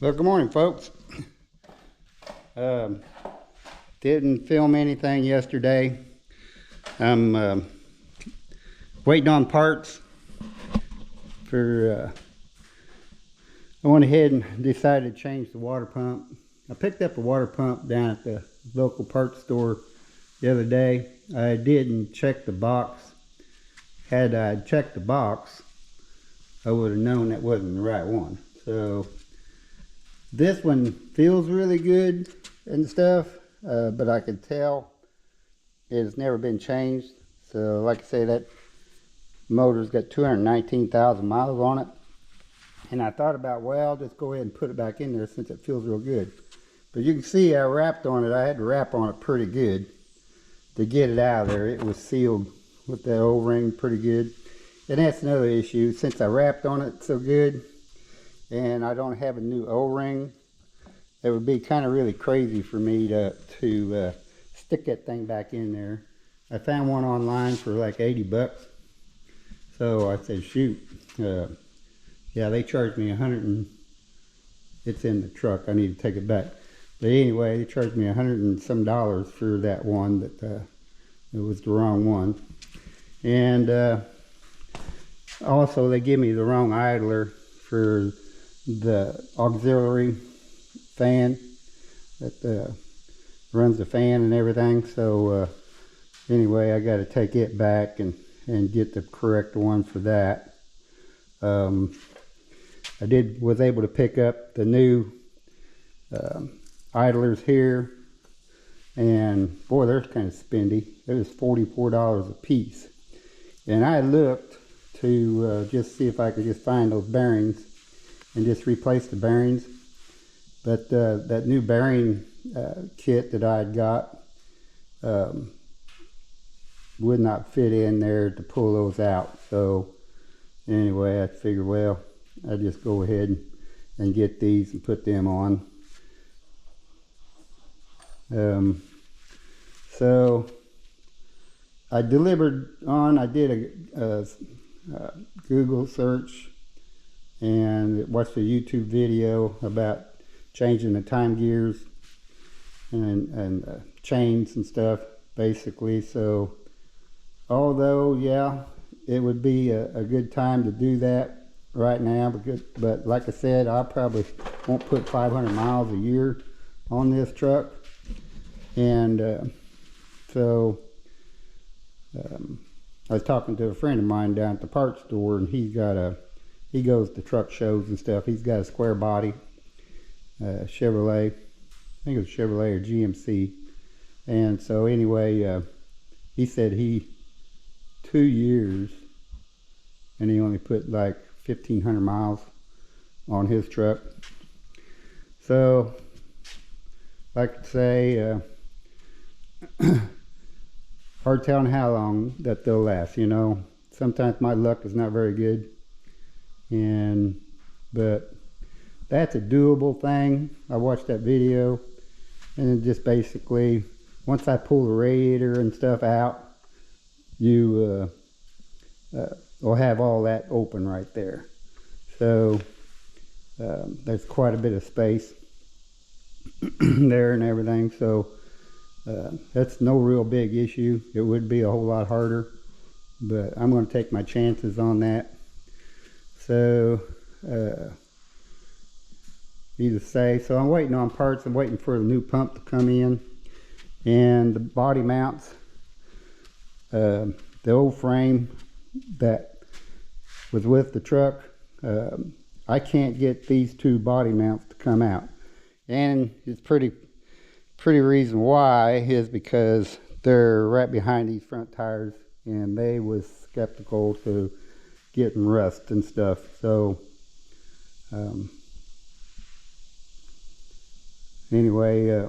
Well, good morning, folks. Um, didn't film anything yesterday. I'm waiting on parts for. I went ahead and decided to change the water pump. I picked up a water pump down at the local parts store the other day. I didn't check the box. Had I checked the box, I would have known that wasn't the right one. So this one feels really good and stuff, but I could tell it has never been changed. So like I say, that motor's got 219,000 miles on it. And I thought about, well, just go ahead and put it back in there since it feels real good. But you can see I wrapped on it. I had to wrap on it pretty good to get it out of there. It was sealed with that O-ring pretty good. And that's another issue. Since I wrapped on it so good and I don't have a new O-ring, it would be kind of really crazy for me to stick that thing back in there. I found one online for like 80 bucks. So I said, shoot. Yeah, they charged me 100 and it's in the truck. I need to take it back. But anyway, they charged me 100 and some dollars for that one that it was the wrong one. And also they give me the wrong idler for the auxiliary fan that runs the fan and everything. So anyway, I got to take it back and get the correct one for that. I was able to pick up the new idlers here, and boy, they're kind of spendy. It was $44 a piece, and I looked to just see if I could just find those bearings and just replace the bearings, but that new bearing kit that I had got would not fit in there to pull those out. So anyway, I figured, well, I'd just go ahead and get these and put them on. So I did a Google search and watched a YouTube video about changing the time gears and chains and stuff, basically. So although, yeah, it would be a good time to do that right now, but like I said, I probably won't put 500 miles a year on this truck. And so I was talking to a friend of mine down at the parts store, and he goes to truck shows and stuff. He's got a square body Chevrolet, I think it was Chevrolet or GMC. And so anyway, he said 2 years and he only put like 1,500 miles on his truck. So like I say, hard telling how long that they'll last, you know. Sometimes my luck is not very good, but that's a doable thing. I watched that video, and it just basically, once I pull the radiator and stuff out, you will have all that open right there. So there's quite a bit of space there and everything. So that's no real big issue. It would be a whole lot harder, but I'm going to take my chances on that. So so I'm waiting on parts. I'm waiting for the new pump to come in, and the body mounts, the old frame that was with the truck, I can't get these two body mounts to come out, and it's pretty reason why is because they're right behind these front tires, and they was skeptical to getting rust and stuff. So anyway,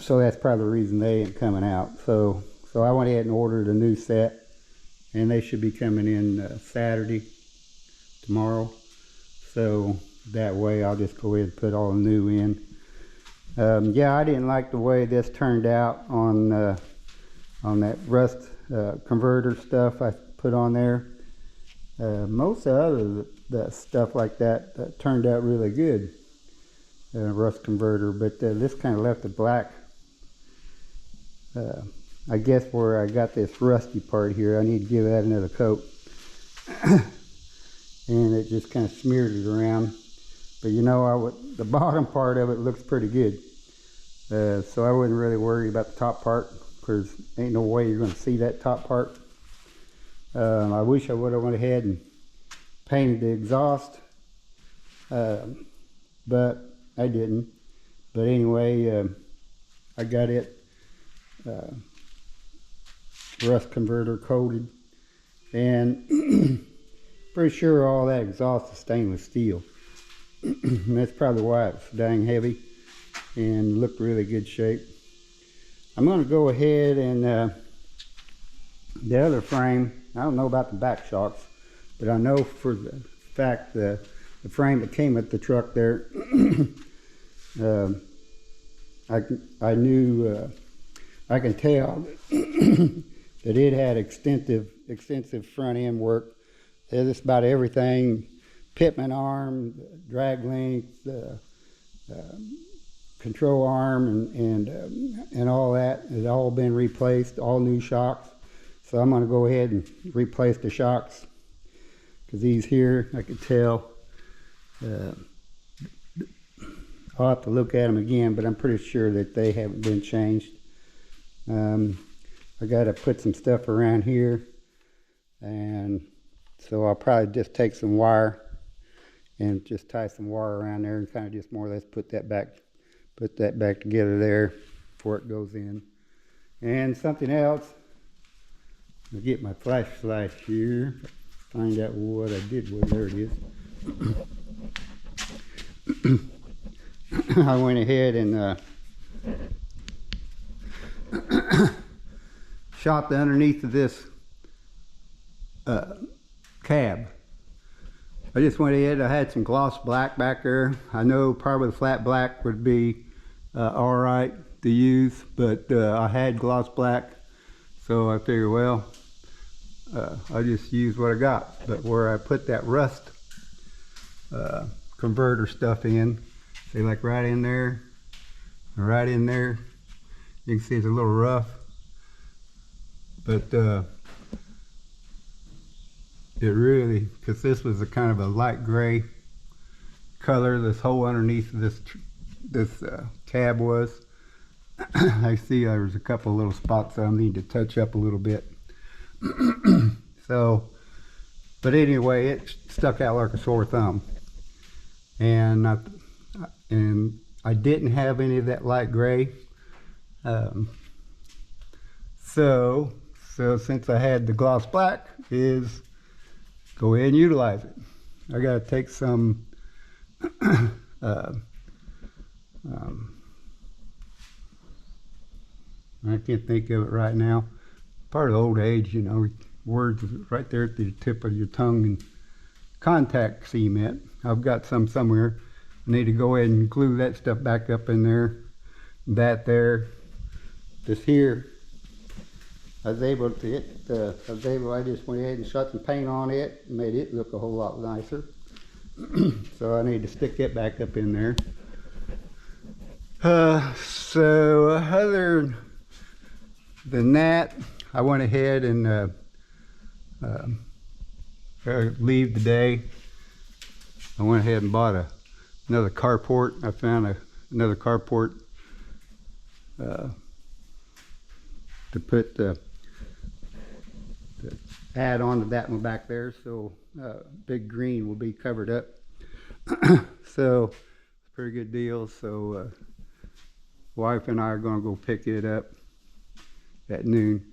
so that's probably the reason they ain't coming out. So I went ahead and ordered a new set, and they should be coming in Saturday, tomorrow. So that way I'll just go ahead and put all the new in. Yeah, I didn't like the way this turned out on that rust converter stuff I put on there. Most of the stuff like that turned out really good, rust converter, but this kind of left it black. I guess where I got this rusty part here, I need to give that another coat. And it just kind of smeared it around. But you know, the bottom part of it looks pretty good. So I wouldn't really worry about the top part, because ain't no way you're going to see that top part. I wish I would have went ahead and painted the exhaust, but I didn't. But anyway, I got it rust converter coated, and pretty sure all that exhaust is stainless steel. And that's probably why it's dang heavy and looked really good shape. I'm going to go ahead and the other frame, I don't know about the back shocks, but I know for the fact the frame that came with the truck there, I knew, I can tell that it had extensive front end work. It's about everything: pitman arm, drag length, control arm, and all that has all been replaced, all new shocks. So I'm going to go ahead and replace the shocks, because these here, I could tell, I'll have to look at them again, but I'm pretty sure that they haven't been changed. I got to put some stuff around here, and so I'll probably just take some wire and just tie some wire around there and kind of just more or less put that back together there before it goes in. And something else, I'll get my flashlight here, find out what I did with. There it is. I went ahead and shot the underneath of this cab. I just went ahead, I had some gloss black back there. I know probably the flat black would be alright to use, but I had gloss black, so I figured, well, I just use what I got. But where I put that rust converter stuff in, see, like right in there, you can see it's a little rough, but it really, because this was a kind of a light gray color, this whole underneath of this cab was. I see there was a couple of little spots I need to touch up a little bit. So, but anyway, it stuck out like a sore thumb, and I didn't have any of that light gray. So since I had the gloss black, is go ahead and utilize it. I got to take some I can't think of it right now. Part of old age, you know, words right there at the tip of your tongue. And contact cement, I've got some somewhere. I need to go ahead and glue that stuff back up in there. This here, I just went ahead and shot some paint on it and made it look a whole lot nicer. So I need to stick it back up in there. So other than that, I went ahead and leave the day. I went ahead and bought another carport. I found another carport to put the add on to that one back there, so big green will be covered up. So it's a pretty good deal. So wife and I are going to go pick it up at noon,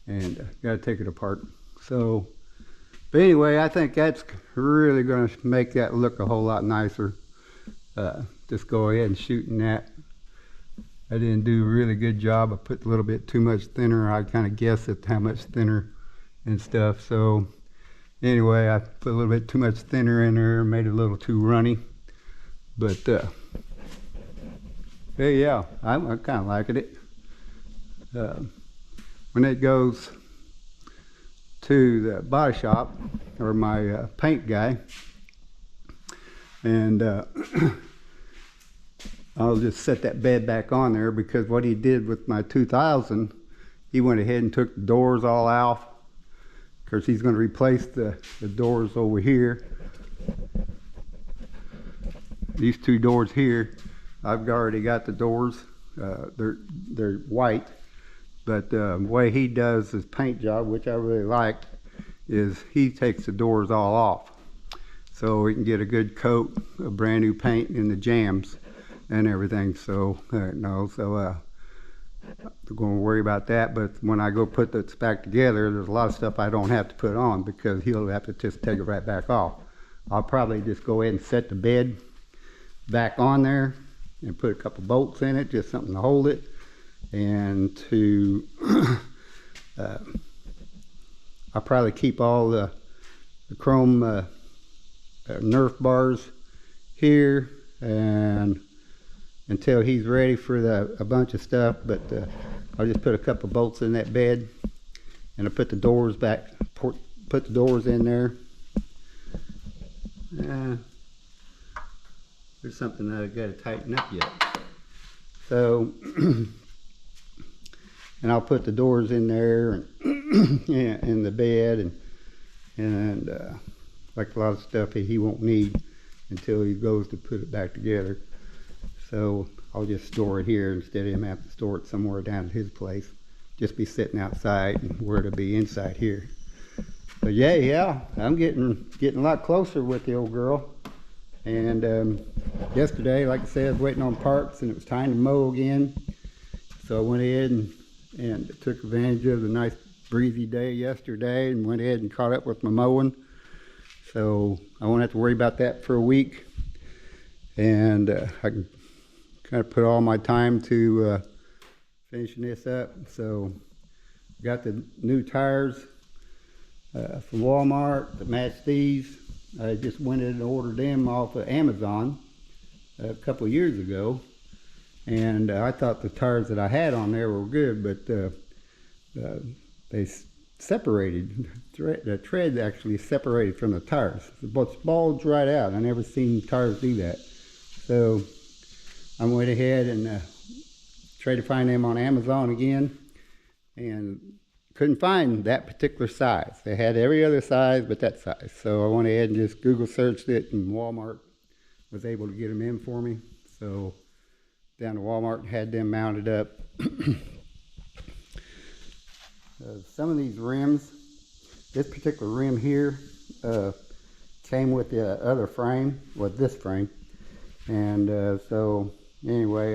and got to take it apart. So, but anyway, I think that's really going to make that look a whole lot nicer. Just go ahead and shooting that. I didn't do a really good job. I put a little bit too much thinner. I kind of guessed at how much thinner and stuff. So anyway, I put a little bit too much thinner in there, made it a little too runny. But hey, yeah, I'm kind of liking it. When it goes to the body shop, or my paint guy, and I'll just set that bed back on there, because what he did with my 2000, he went ahead and took the doors all out, because he's going to replace the doors over here. These two doors here, I've already got the doors. They're white, but the way he does his paint job, which I really like, is he takes the doors all off, so we can get a good coat of brand new paint in the jambs and everything. So I'm going to worry about that. But when I go put this back together, there's a lot of stuff I don't have to put on, because he'll have to just take it right back off. I'll probably just go ahead and set the bed back on there and put a couple bolts in it, just something to hold it, and to I'll probably keep all the chrome Nerf bars here, and until he's ready for a bunch of stuff. But I'll just put a couple bolts in that bed, and I'll put the doors back, put the doors in there. There's something that I've got to tighten up yet. So, and I'll put the doors in there, and in the bed, and like a lot of stuff he won't need until he goes to put it back together. So I'll just store it here instead of him having to store it somewhere down at his place. Just be sitting outside, and where it'll be inside here. But yeah, I'm getting a lot closer with the old girl. And yesterday, like I said, I was waiting on parts, and it was time to mow again. So I went ahead and took advantage of the nice breezy day yesterday, and went ahead and caught up with my mowing. So I won't have to worry about that for a week. And I can kind of put all my time to finishing this up. So got the new tires from Walmart that match these. I just went in and ordered them off of Amazon a couple of years ago, and I thought the tires that I had on there were good, but they separated. The tread actually separated from the tires. The bulged right out. I never seen tires do that. So I went ahead and tried to find them on Amazon again, and couldn't find that particular size. They had every other size but that size. So I went ahead and just Google searched it, and Walmart was able to get them in for me. So down to Walmart and had them mounted up. Some of these rims, this particular rim here came with the other frame, with this frame. And so anyway,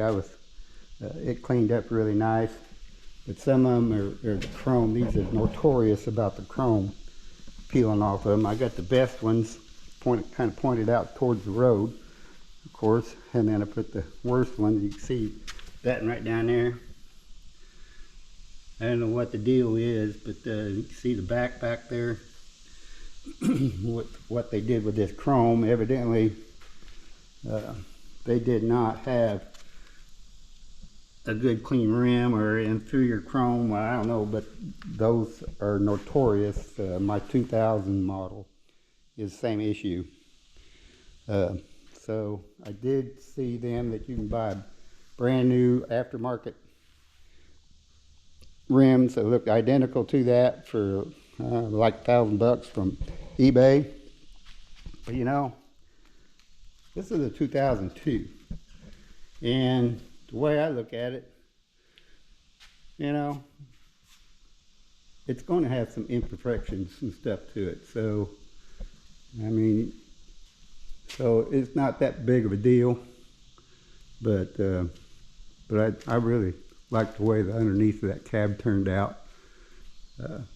it cleaned up really nice. But some of them are the chrome. These are notorious about the chrome peeling off of them. I got the best ones kind of pointed out towards the road, of course, and then I put the worst ones. You can see that right down there. I don't know what the deal is, but you can see the back there. what they did with this chrome, evidently they did not have a good clean rim or inferior chrome. I don't know, but those are notorious. My 2000 model is the same issue. So I did see them that you can buy brand new aftermarket rims that look identical to that for like $1,000 from eBay. But you know, this is a 2002, and the way I look at it, you know, it's going to have some imperfections and stuff to it. So, I mean, so it's not that big of a deal, but I really like the way the underneath of that cab turned out.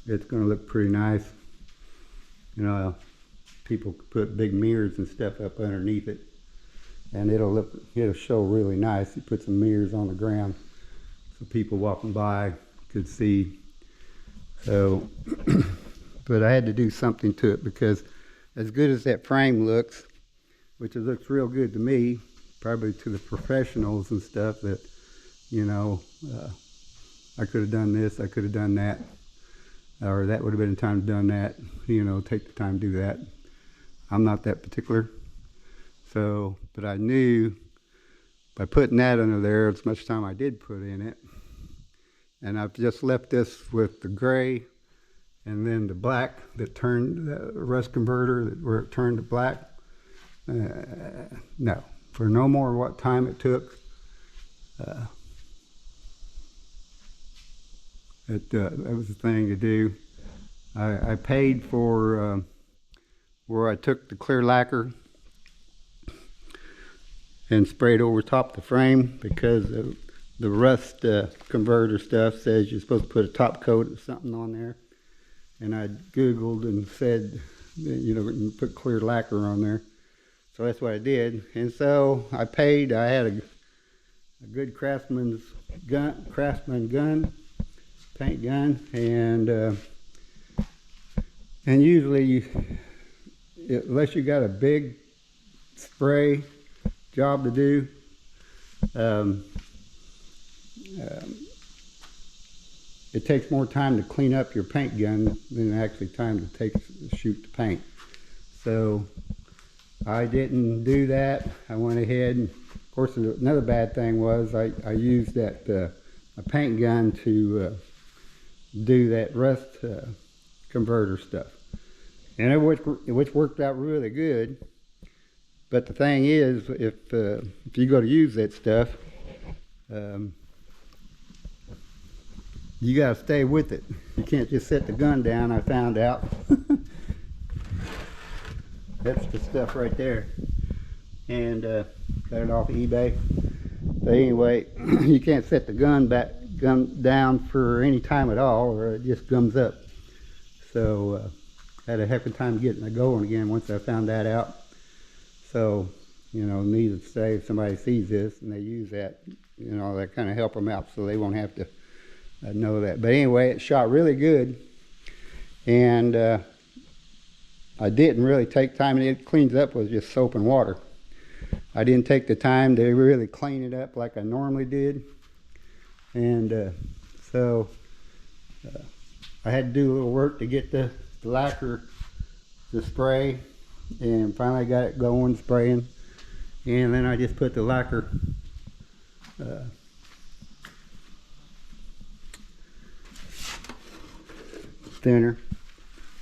It's going to look pretty nice. You know, people put big mirrors and stuff up underneath it, and it'll show really nice. You put some mirrors on the ground so people walking by could see. So, but I had to do something to it, because as good as that frame looks, which it looks real good to me, probably to the professionals and stuff, that, you know, I could have done this, I could have done that. or that would have been the time to done that. You know, take the time to do that. I'm not that particular. So, but I knew by putting that under there, as much time I did put in it. And I've just left this with the gray and then the black that turned the rust converter where it turned to black. No, for no more what time it took. That was the thing to do. I paid for where I took the clear lacquer and sprayed over top the frame, because the rust converter stuff says you're supposed to put a top coat or something on there. And I Googled and said, you know, you put clear lacquer on there. So that's what I did. And so I paid. I had a good Craftsman gun, paint gun, and usually, unless you got a big spray job to do, it takes more time to clean up your paint gun than actually time to shoot the paint. So I didn't do that. I went ahead, and of course another bad thing was I used that a paint gun to do that rust converter stuff, and which worked out really good. But the thing is, if you go to use that stuff, you got to stay with it. You can't just set the gun down. I found out. That's the stuff right there, and got it off of eBay. But anyway, you can't set the gun down for any time at all, or it just gums up. So had a heck of a time getting it going again once I found that out. So, you know, needless to say, if somebody sees this and they use that, you know, that kind of help them out so they won't have to know that. But anyway, it shot really good, and I didn't really take time, and it cleans up with just soap and water. I didn't take the time to really clean it up like I normally did, and so I had to do a little work to get the lacquer to spray, and finally got it going, spraying, and then I just put the lacquer thinner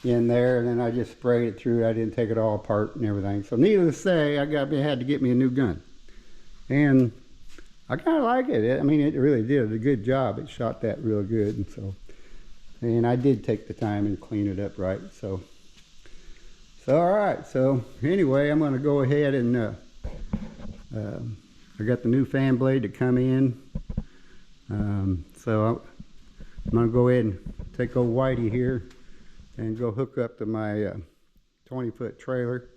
in there, and then I just sprayed it through. I didn't take it all apart and everything. So needless to say, I had to get me a new gun, and I kind of like it. I mean, it really did a good job. It shot that real good, and so, and I did take the time and clean it up right. So all right. So anyway, I'm going to go ahead and I got the new fan blade to come in. So I'm going to go ahead and take old Whitey here and go hook up to my 20-foot trailer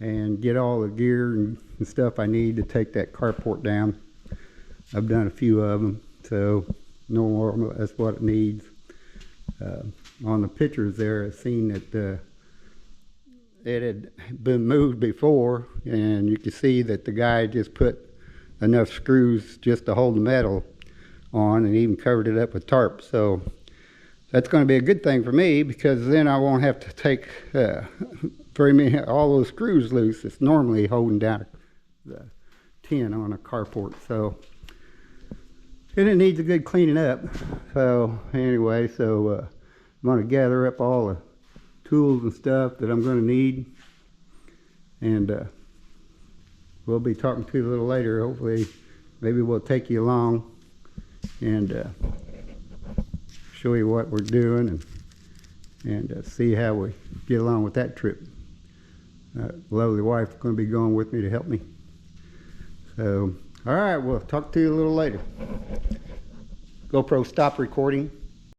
and get all the gear and stuff I need to take that carport down. I've done a few of them, so no more, that's what it needs. On the pictures there, I've seen that it had been moved before, and you can see that the guy just put enough screws just to hold the metal on, and even covered it up with tarp. So that's going to be a good thing for me, because then I won't have to take all those screws loose. It's normally holding down the tin on a carport. So, and it needs a good cleaning up. So anyway, I'm going to gather up all the tools and stuff that I'm going to need, and we'll be talking to you a little later. Hopefully, maybe we'll take you along and show you what we're doing, and see how we get along with that trip. Lovely wife is going to be going with me to help me. So, all right, we'll talk to you a little later. GoPro, stop recording.